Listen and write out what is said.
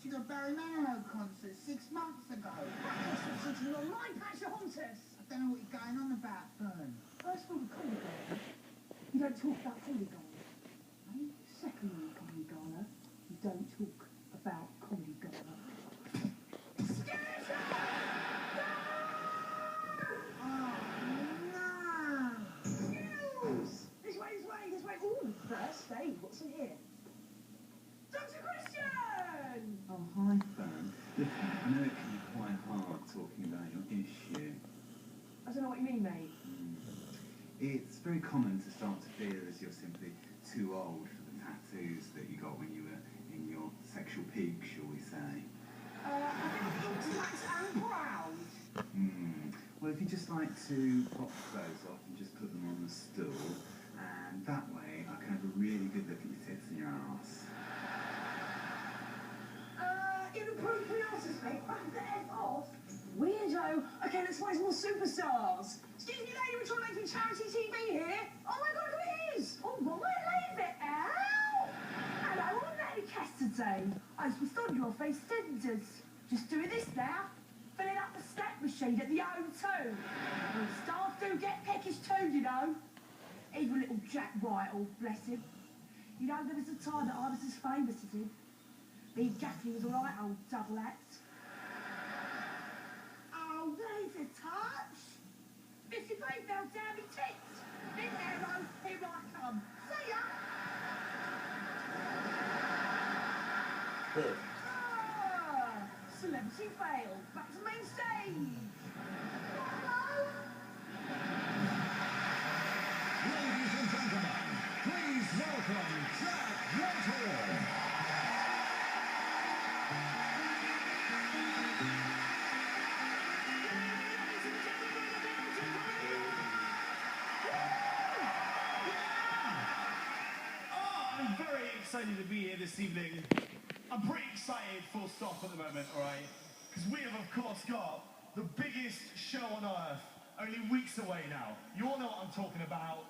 She got Barry Manilow concert 6 months ago. That's what's on my patch of hunters. I don't know what you're going on about, Fern. First of all, the comedy gala. You don't talk about comedy gala. Right? Secondly, comedy gala. You don't talk about comedy gala. Excuse me! Oh, no! Excuse! This way. Ooh, first aid. What's in here? Dr. Christian! Oh, hi, Fern. Look, I know it can be quite hard talking about your issue. I don't know what you mean, mate. It's very common to start to feel as you're simply too old for the tattoos that you got when you were in your sexual peak, shall we say. I think it's nice and proud. Well, if you just like to pop those off and just put them on the stool, and that way I can have a really good look at your tits and your arse. Inappropriate answers, mate. Back the F off. Weirdo. Okay, let's find some more superstars. Excuse me, lady, we're trying to make some charity TV here. Oh my God, who it is? Oh, well, leave it out. Hello, I'm Lady Cassidy. I was on your face tenders. Just doing this now. Filling up the step machine at the O2. Well, staff do get peckish too, you know. Even little Jack Whitehall, bless him. You know, there was a time that I was as famous as him. Me and Gaffney was all right, old double act. Oh, there's a touch. Missy Bay fell down my tits. Big arrow, here I come. See ya. Ah, celebrity failed. Back to main stage. Hello. Ladies and gentlemen, please welcome Jack Whitehall. I'm very excited to be here this evening. I'm pretty excited, full stop at the moment, alright? Because we have, of course, got the biggest show on earth, only weeks away now. You all know what I'm talking about.